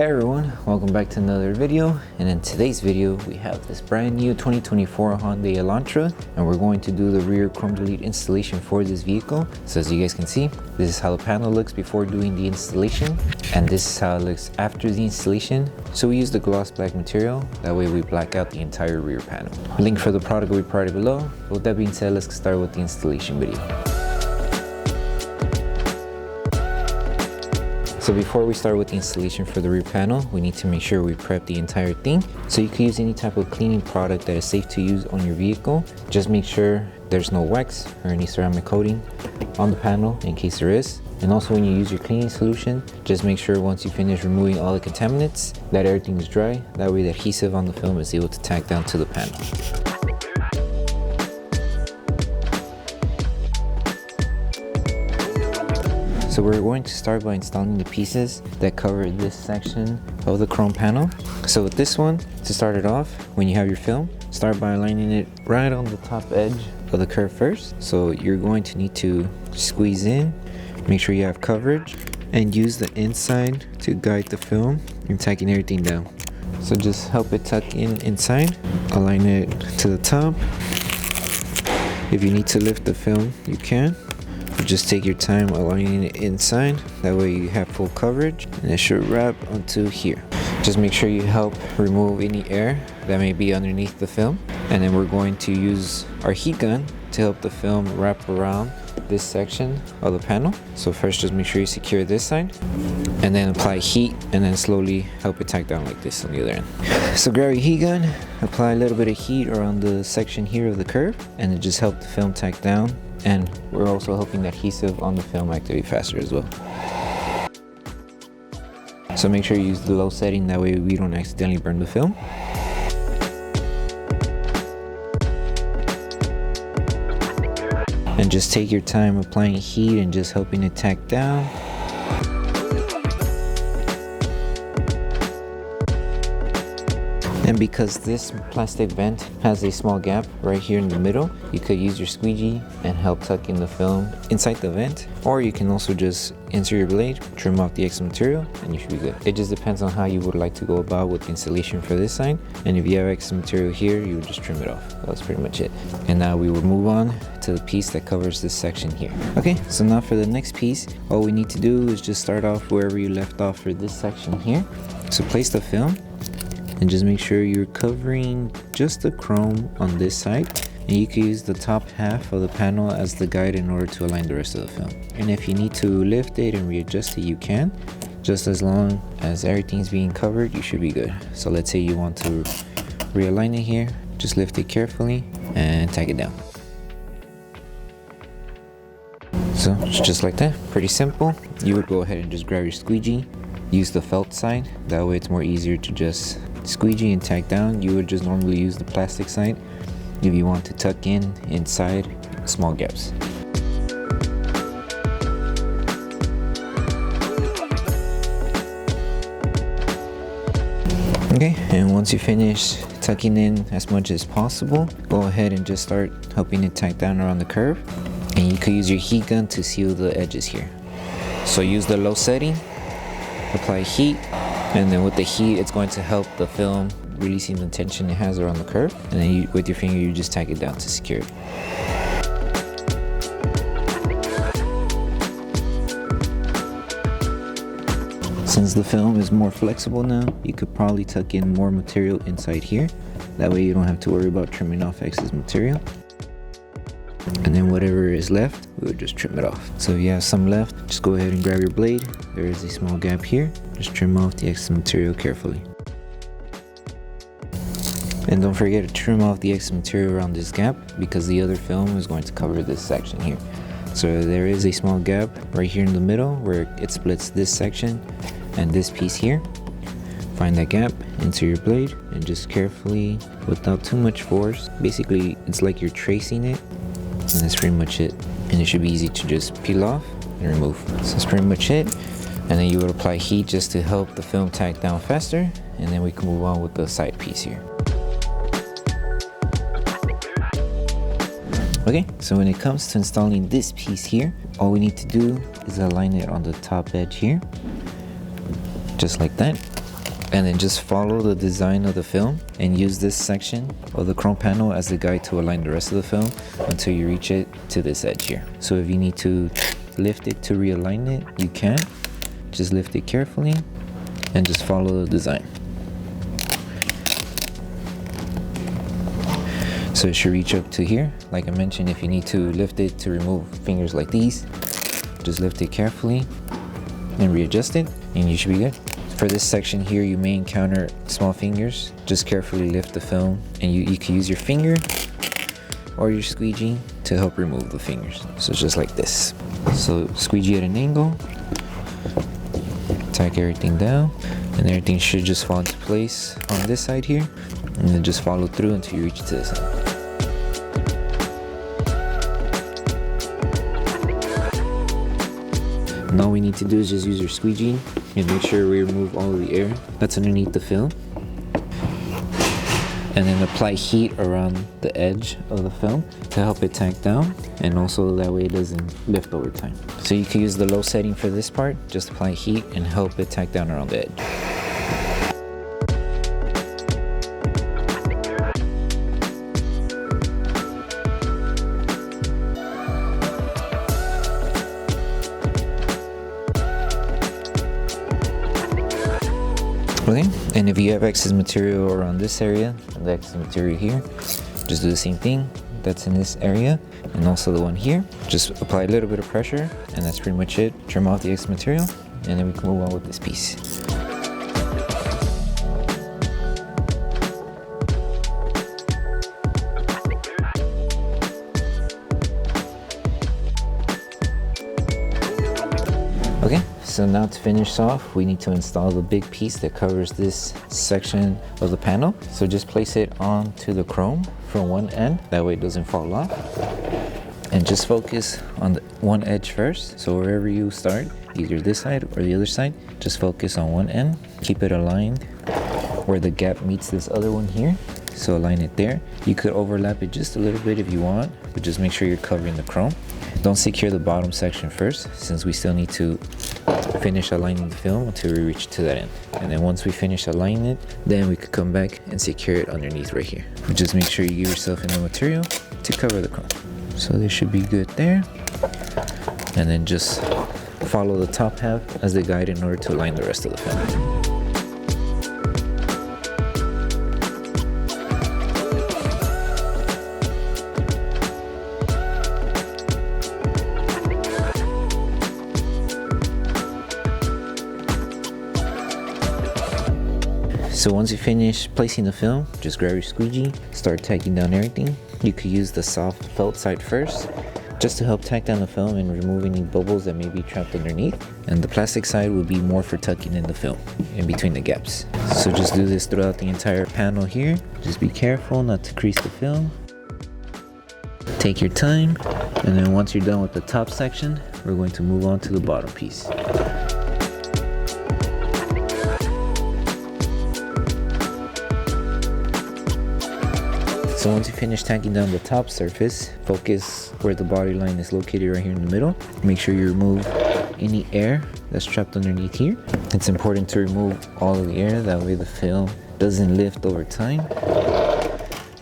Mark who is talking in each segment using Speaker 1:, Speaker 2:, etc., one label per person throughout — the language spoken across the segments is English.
Speaker 1: Hey everyone, welcome back to another video, and in today's video we have this brand new 2024 Hyundai Elantra, and we're going to do the rear chrome delete installation for this vehicle. So as you guys can see, this is how the panel looks before doing the installation, and this is how it looks after the installation. So we use the gloss black material, that way we black out the entire rear panel. Link for the product will be provided below. With that being said, let's get started with the installation video. So before we start with the installation for the rear panel, we need to make sure we prep the entire thing. So you can use any type of cleaning product that is safe to use on your vehicle. Just make sure there's no wax or any ceramic coating on the panel in case there is. And also when you use your cleaning solution, just make sure once you finish removing all the contaminants that everything is dry. That way the adhesive on the film is able to tack down to the panel. So we're going to start by installing the pieces that cover this section of the chrome panel. So with this one, to start it off, when you have your film, start by aligning it right on the top edge of the curve first. So you're going to need to squeeze in, make sure you have coverage, and use the inside to guide the film and tacking everything down. So just help it tuck in inside, align it to the top. If you need to lift the film, you can. Just take your time aligning it inside, that way you have full coverage, and it should wrap onto here. Just make sure you help remove any air that may be underneath the film, and then we're going to use our heat gun to help the film wrap around this section of the panel. So first just make sure you secure this side, and then apply heat, and then slowly help it tack down like this on the other end. So grab your heat gun, apply a little bit of heat around the section here of the curve, and it just helps the film tack down. And we're also helping the adhesive on the film activate faster as well. So make sure you use the low setting, that way we don't accidentally burn the film. And just take your time applying heat and just helping it tack down. And because this plastic vent has a small gap right here in the middle, you could use your squeegee and help tuck in the film inside the vent, or you can also just insert your blade, trim off the extra material, and you should be good. It just depends on how you would like to go about with the installation for this side, and if you have extra material here, you would just trim it off. That's pretty much it. And now we will move on to the piece that covers this section here. Okay, so now for the next piece, all we need to do is just start off wherever you left off for this section here. So place the film, and just make sure you're covering just the chrome on this side, and you can use the top half of the panel as the guide in order to align the rest of the film. And if you need to lift it and readjust it, you can. Just as long as everything's being covered, you should be good. So let's say you want to realign it here, just lift it carefully and tack it down. So just like that, pretty simple. You would go ahead and just grab your squeegee, use the felt side, that way it's more easier to just squeegee and tack down. You would just normally use the plastic side if you want to tuck in inside small gaps. Okay, and once you finish tucking in as much as possible, go ahead and just start helping it tack down around the curve, and you could use your heat gun to seal the edges here. So use the low setting, apply heat, and then with the heat it's going to help the film releasing the tension it has around the curve, and then with your finger you just tack it down to secure it. Since the film is more flexible now, you could probably tuck in more material inside here, that way you don't have to worry about trimming off excess material. And then whatever is left, we'll just trim it off. So if you have some left, just go ahead and grab your blade. There is a small gap here. Just trim off the excess material carefully. And don't forget to trim off the excess material around this gap, because the other film is going to cover this section here. So there is a small gap right here in the middle where it splits this section and this piece here. Find that gap, insert your blade, and just carefully, without too much force, basically it's like you're tracing it. And that's pretty much it, and it should be easy to just peel off and remove. So that's pretty much it, and then you would apply heat just to help the film tack down faster, and then we can move on with the side piece here. Okay, so when it comes to installing this piece here, all we need to do is align it on the top edge here, just like that. and then just follow the design of the film and use this section of the chrome panel as the guide to align the rest of the film until you reach it to this edge here. So if you need to lift it to realign it, you can. Just lift it carefully and just follow the design. So it should reach up to here. Like I mentioned, if you need to lift it to remove fingers like these, just lift it carefully and readjust it and you should be good. For this section here, you may encounter small fingers. Just carefully lift the film and you can use your finger or your squeegee to help remove the fingers. So just like this. So squeegee at an angle, tack everything down, and everything should just fall into place on this side here, and then just follow through until you reach to this side. And all we need to do is just use your squeegee and make sure we remove all of the air that's underneath the film. And then apply heat around the edge of the film to help it tack down, and also that way it doesn't lift over time. So you can use the low setting for this part, just apply heat and help it tack down around the edge. Okay, and if you have excess material around this area and the excess material here, just do the same thing that's in this area and also the one here. Just apply a little bit of pressure and that's pretty much it. Trim off the excess material and then we can move on with this piece. Okay, so now to finish off, we need to install the big piece that covers this section of the panel. So just place it onto the chrome from one end, that way it doesn't fall off. And just focus on the one edge first. So wherever you start, either this side or the other side, just focus on one end. Keep it aligned where the gap meets this other one here. So align it there. You could overlap it just a little bit if you want, but just make sure you're covering the chrome. Don't secure the bottom section first, since we still need to finish aligning the film until we reach to that end. And then once we finish aligning it, then we could come back and secure it underneath right here. But just make sure you give yourself enough material to cover the chrome. So this should be good there. And then just follow the top half as the guide in order to align the rest of the film. So once you finish placing the film, just grab your squeegee, start tacking down everything. You could use the soft felt side first, just to help tack down the film and remove any bubbles that may be trapped underneath. And the plastic side will be more for tucking in the film in between the gaps. So just do this throughout the entire panel here. Just be careful not to crease the film. Take your time, and then once you're done with the top section, we're going to move on to the bottom piece. So once you finish tacking down the top surface, focus where the body line is located right here in the middle. Make sure you remove any air that's trapped underneath here. It's important to remove all of the air, that way the film doesn't lift over time.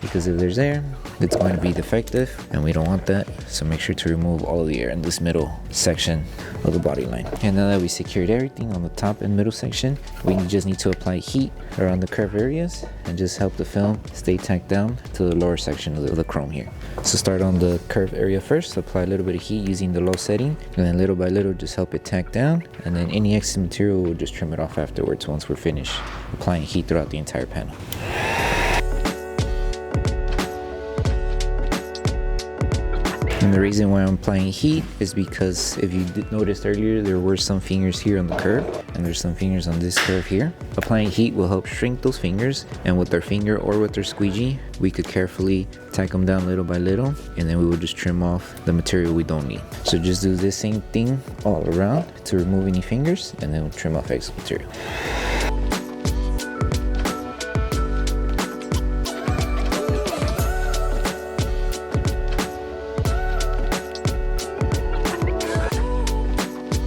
Speaker 1: Because if there's air, it's going to be defective and we don't want that. So make sure to remove all of the air in this middle section of the body line. And now that we secured everything on the top and middle section, we just need to apply heat around the curved areas and just help the film stay tacked down to the lower section of the chrome here. So start on the curved area first, apply a little bit of heat using the low setting, and then little by little just help it tack down, and then any excess material we'll just trim it off afterwards once we're finished applying heat throughout the entire panel. And the reason why I'm applying heat is because if you noticed earlier, there were some fingers here on the curve and there's some fingers on this curve here. Applying heat will help shrink those fingers, and with our finger or with our squeegee, we could carefully tack them down little by little, and then we will just trim off the material we don't need. So just do the same thing all around to remove any fingers, and then we'll trim off excess material.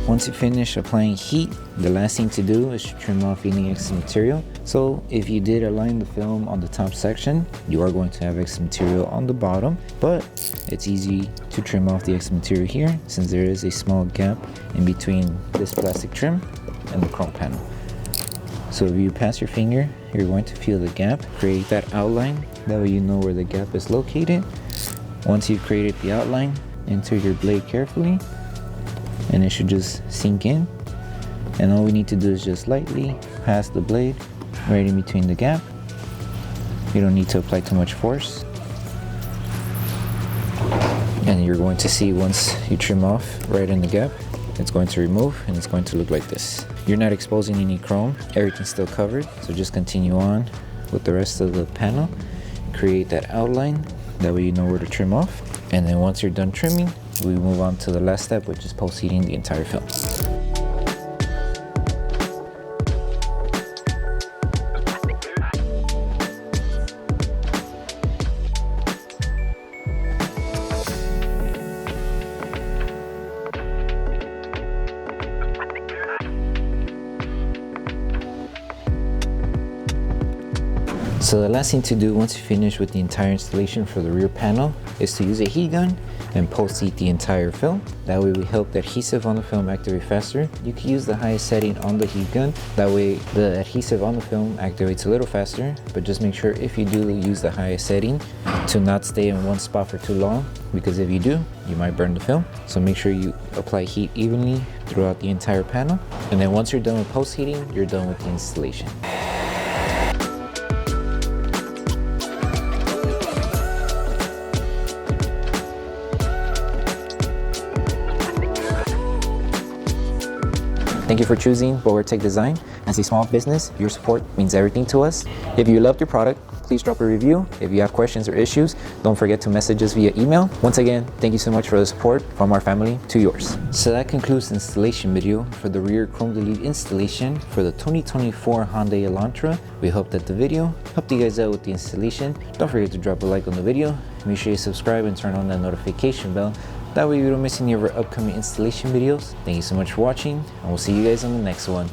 Speaker 1: Once Once you finish applying heat, the last thing to do is to trim off any excess material. So if you did align the film on the top section, you are going to have excess material on the bottom, but it's easy to trim off the excess material here since there is a small gap in between this plastic trim and the chrome panel. So if you pass your finger, you're going to feel the gap, create that outline, that way you know where the gap is located. Once you've created the outline, insert your blade carefully, and it should just sink in. And all we need to do is just lightly pass the blade right in between the gap. You don't need to apply too much force. And you're going to see once you trim off right in the gap, it's going to remove and it's going to look like this. You're not exposing any chrome, everything's still covered. So just continue on with the rest of the panel. Create that outline, that way you know where to trim off. And then once you're done trimming, we move on to the last step, which is post-heating the entire film. So the last thing to do once you finish with the entire installation for the rear panel is to use a heat gun and post-heat the entire film. That way we help the adhesive on the film activate faster. You can use the highest setting on the heat gun. That way the adhesive on the film activates a little faster, but just make sure if you do use the highest setting to not stay in one spot for too long, because if you do, you might burn the film. So make sure you apply heat evenly throughout the entire panel. And then once you're done with post-heating, you're done with the installation. Thank you for choosing Bogar Tech Design. As a small business, your support means everything to us. If you loved your product, please drop a review. If you have questions or issues, don't forget to message us via email. Once again, thank you so much for the support from our family to yours. So that concludes the installation video for the rear Chrome Delete installation for the 2024 Hyundai Elantra. We hope that the video helped you guys out with the installation. Don't forget to drop a like on the video. Make sure you subscribe and turn on that notification bell. That way you don't miss any of our upcoming installation videos. Thank you so much for watching, and we'll see you guys on the next one.